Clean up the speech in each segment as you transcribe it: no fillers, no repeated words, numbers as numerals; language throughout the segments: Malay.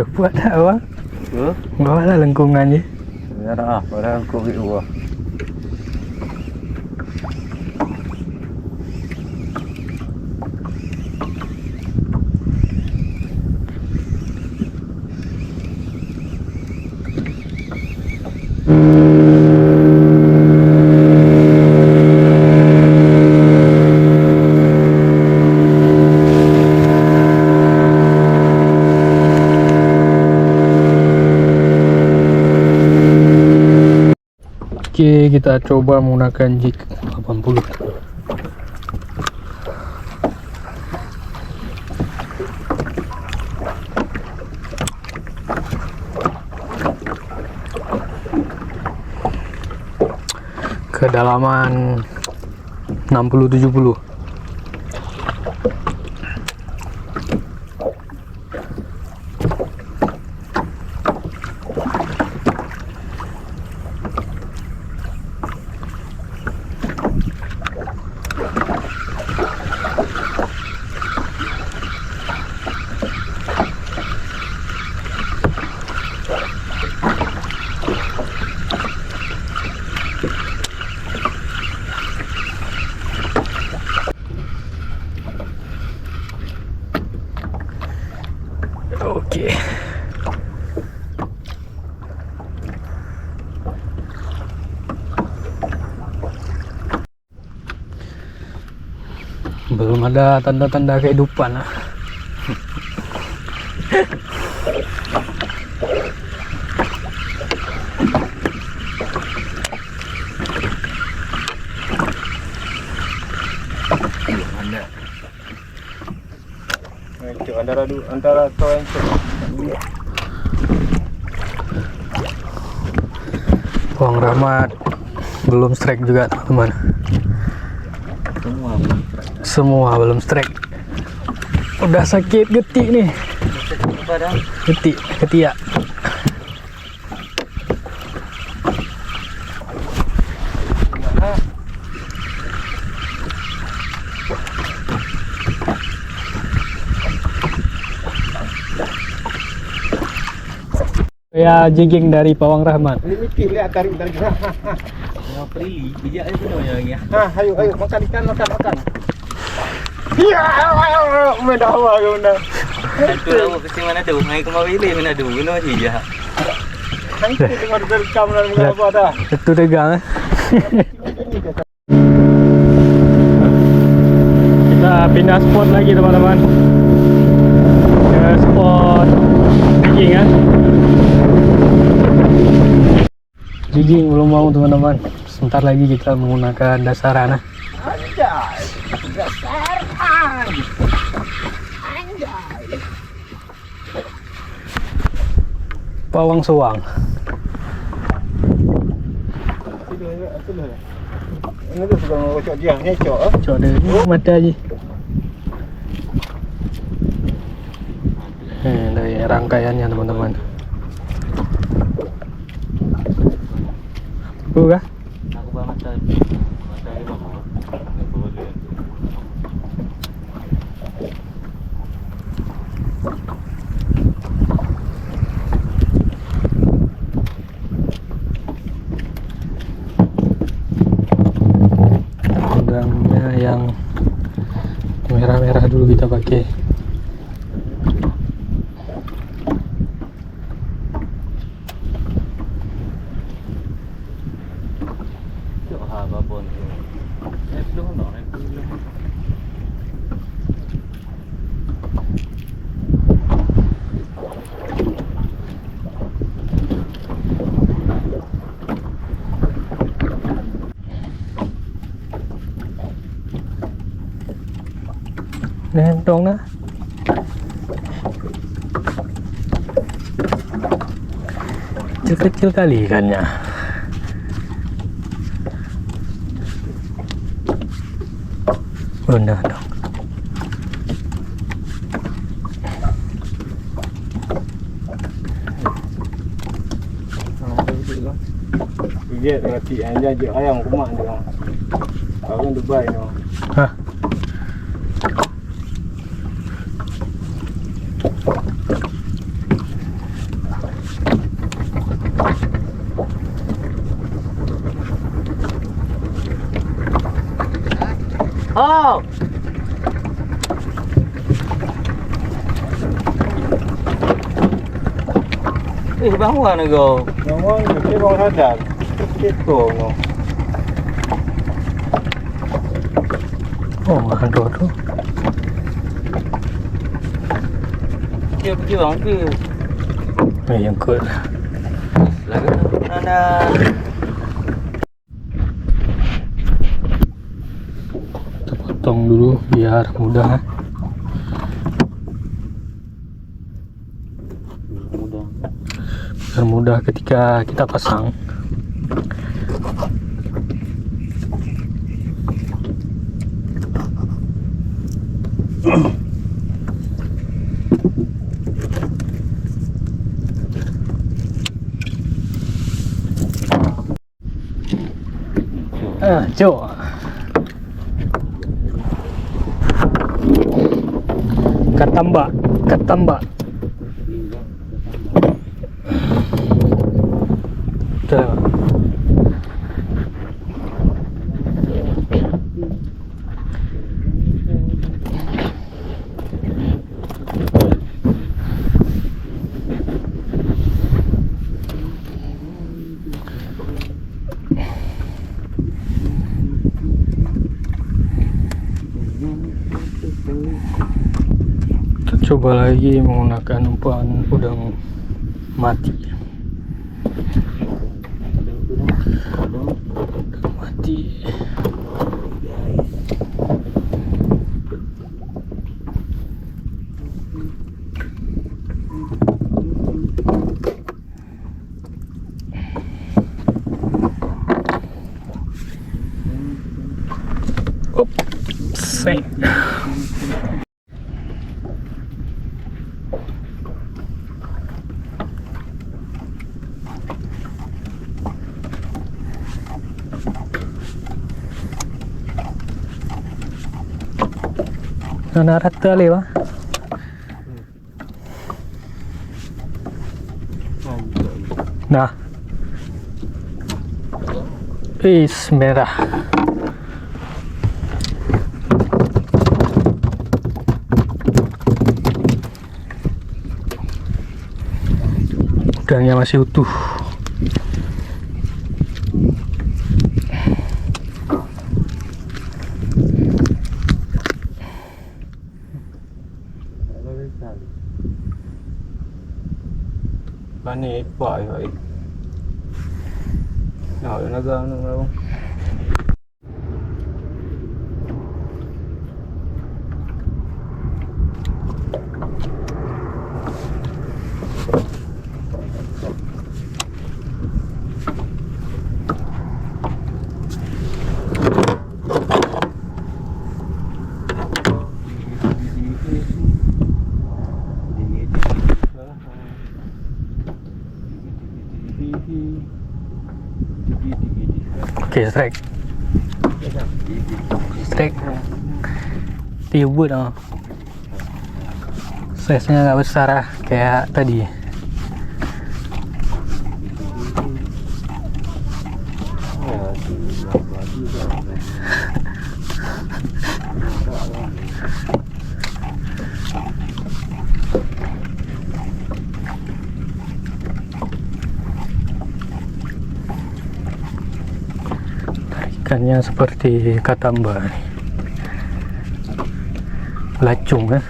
Udah buat tak bang? Bawa lah lengkungannya. Ya dah, pada aku gitu. Oke, kita coba menggunakan jig 80. Kedalaman 60-70. Oke. Belum ada tanda-tanda kehidupan lah. Itu antara to yang Bang Rahmat belum strike juga teman-teman. Semua belum strike. Udah sakit getik nih. Getik, ketiak. Ya jigging dari Pawang Rahmat. Ini mikir lihat tarik. Yang prilly, bijak aja punya lagi ya. Ayo makan ikan makan. Iya, mendawa guna. Itu lah ke mana tu? Mai ke mawili mana tu? Guna saja. Nanti dengar rekam dan mengapa dah. Itu tegang. Kita pindah spot lagi teman-teman. Ke spot jigging ya. Jigging belum mau teman-teman. Sebentar lagi kita menggunakan dasaran. Anjay. Dasaran. Anjay. Pawang suang. Ini tu suka ngocok dia, ngecok. Cok dia ni mata je. Dari rangkaiannya teman-teman. Kah? Aku bawa mata. Mata ni bawa. Boleh. Udangnya yang merah-merah dulu kita pakai. Nentong na. Kecil-kecil kali ikannya. Udah dong. Dia roti anjay ayam kumak dia. Orang Dubai no. Hah. kau. Bangun kau. Bangun, kita bangun sadar. Kita no. Oh, ada tu. Dia pergi bang ke. Yang kuat. Lagi ada. Kita potong dulu biar mudah. Biar mudah ketika kita pasang. Cok. Katambak. Betul. Kita coba lagi menggunakan umpan udang mati. Set. Nah, rata lewa. Nah. Merah. Udangnya masih utuh. Bani bỏi vậy. Rồi nó gơn luôn. Oke, strike. Tiubut dong. Size-nya nggak besar ah, kayak tadi. Ikannya seperti katamba nih. Lacung kan.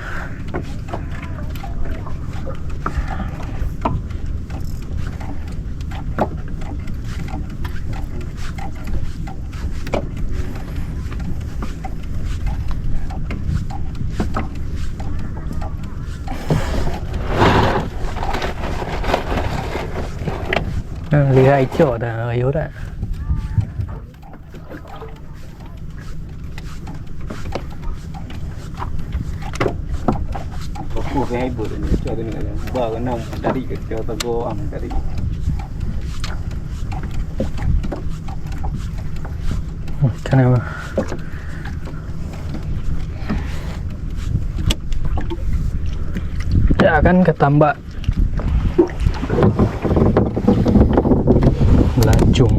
Lihat hijau dah, ayo dah. Aku cái bữa này cho cái này bờ cái nông tadi ke tago am tadi. Kenapa? Ya kan ketambak lacung.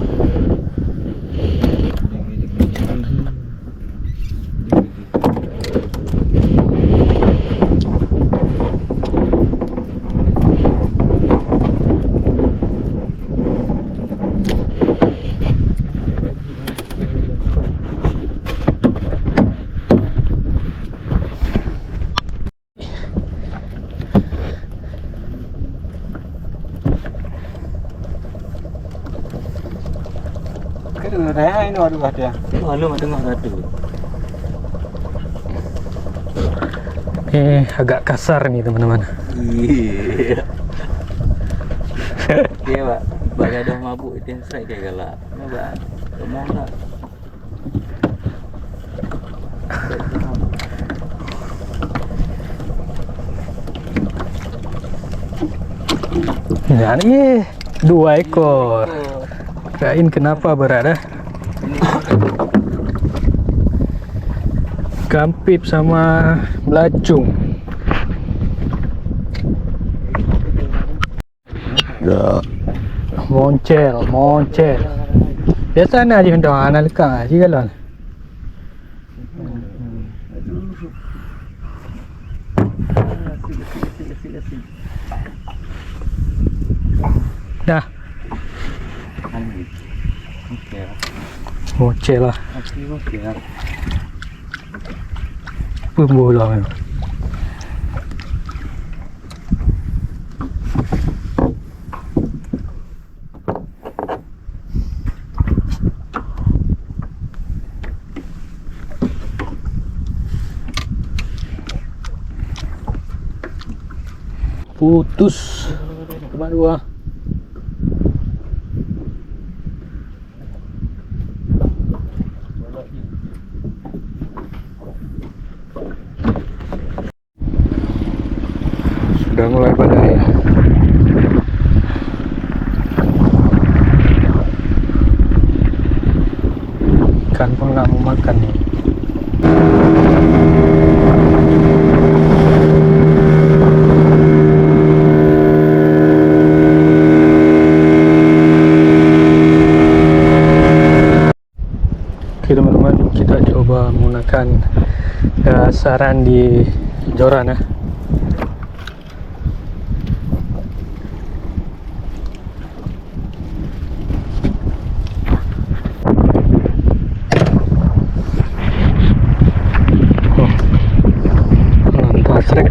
Saya ini waduh ada. Mana mak tengah ada. Agak kasar nih teman-teman. Iya. Dia pak, bak gadah mabuk itu strike kayak galak. Nampak, kemana nak? Ya nih 2 ekor. Kirain kenapa berat dah. Gampip sama belacung. Moncel. Biasa na je hendak anak lekang aje galon. Dah. Okey. Moncel lah. Okey. Pembola. Putus. Cuma 2. Sudah mulai badai. Ikan pun nggak mau makan nih. Oke teman-teman, kita coba menggunakan saran di joran ya. Mantap trek.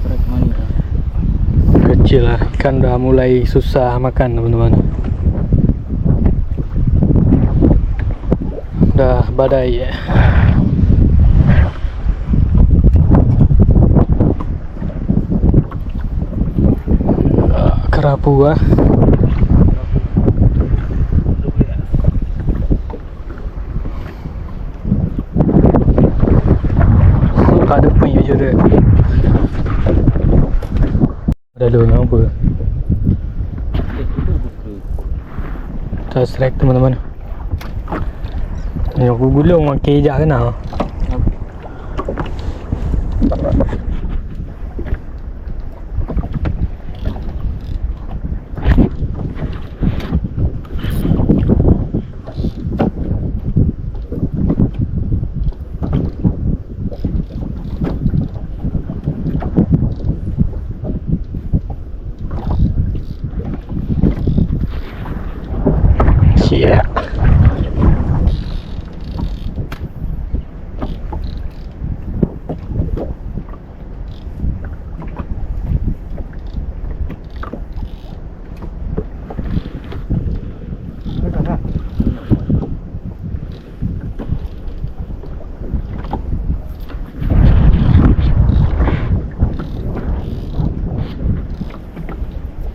Trek mana? Kecil lah, ikan udah mulai susah makan teman-teman. Udah badai ya. Kerapu ah. Ada punya je dia. Ada dulu apa? Tak strike teman-teman. Ni aku gulung makan hijak kena. Yeah.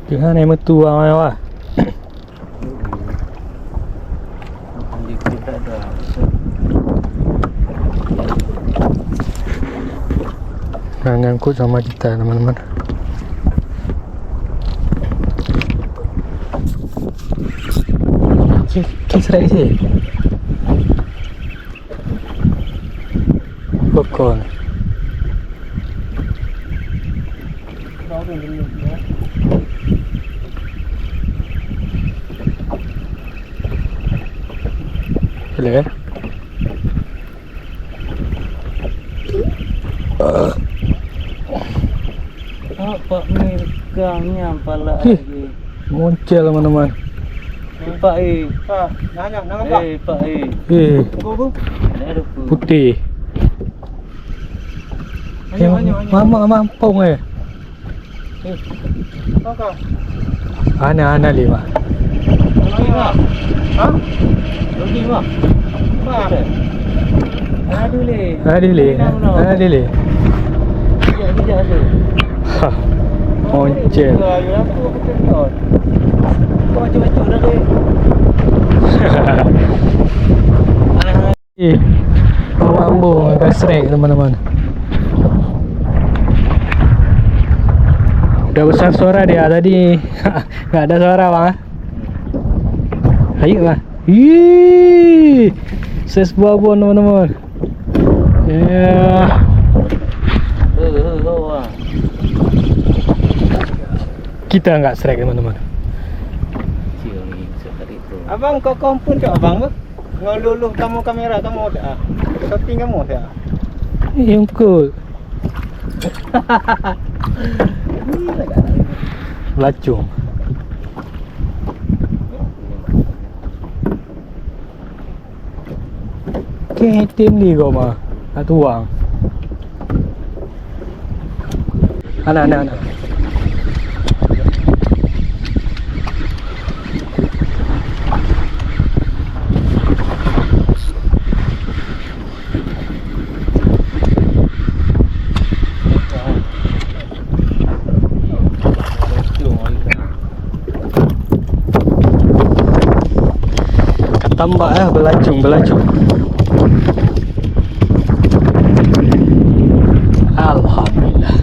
Cái này mới tua mà à. Nah, nyangkut sama kita teman-teman. Kisrai sih. Popcorn. Boleh kan? Apa megangnya pala lagi? Moncel teman-teman. Pak Nanya Pak Bu. Putih. Hanya. Mama mampung Kau. Ana 5. Lagi mah. Hah? Lagi mah. Mana? Aduh le. Adile. Bijak tu. Moncel. Ayo aku tengok. Kau macam-macam dah ke? Mambo agak strike teman-teman. Udah besar suara dia tadi. Nggak ada suara bang. Ayo bang. Ih, ses babon teman-teman. Ya. Kita nggak strike teman-teman. Kecil ni sekali tu. Abang kau kompun ke abang? Ngeluluh kamu kamera kamu dah. Shooting kamu dah. Yang cool. Belacung. Okay, tim ni kau mah. Satu uang. Anak. Tambah belacung. Alhamdulillah.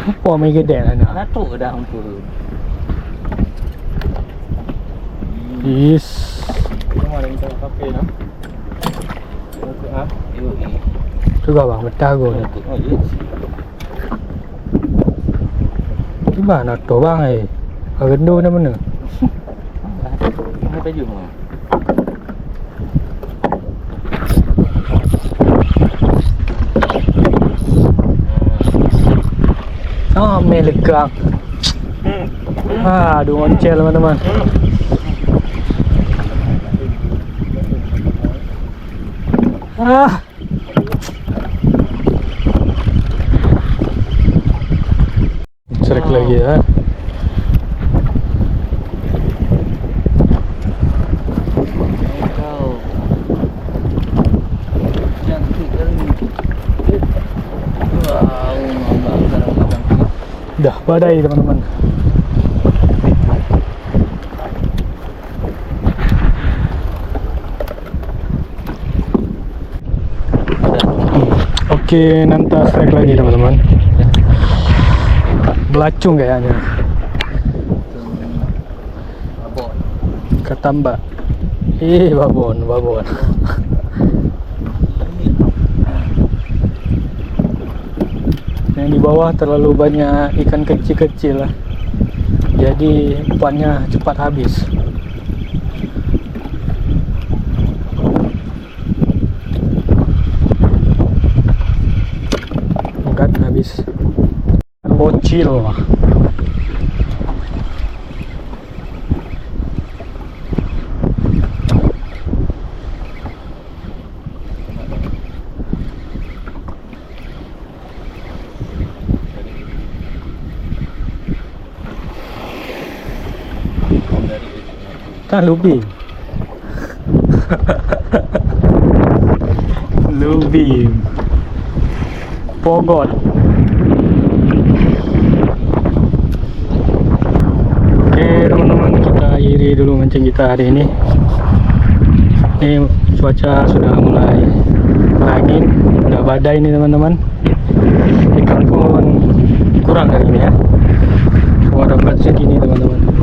Apa mai gede lah nak? Natuk dah hampur. Is. Kamu ada minta kafe nak? Okey ah. Juga bang, bertago ni. Oh yes. Di mana tu bang Agendo dah mana? Mana baju mah? Oh, melegang. Aduh, moncel teman-teman. Cerik lagi ya. Kau. Cantik kali. Wow, mambak sekarang cantik. Dah badai teman-teman. Oke, nanti strike lagi teman-teman. Belacung kayaknya. Babon. Ketambak. Babon. Yang di bawah terlalu banyak ikan kecil-kecil lah. Jadi umpannya cepat habis. Angkat habis. Bocil lah. Kan lubing. Lubing. Pogot. Oke teman-teman, kita akhiri dulu mancing kita hari ini. Ini cuaca sudah mulai angin, udah badai nih teman-teman. Ikan pun kurang hari ini ya. Cuma dapat segini teman-teman.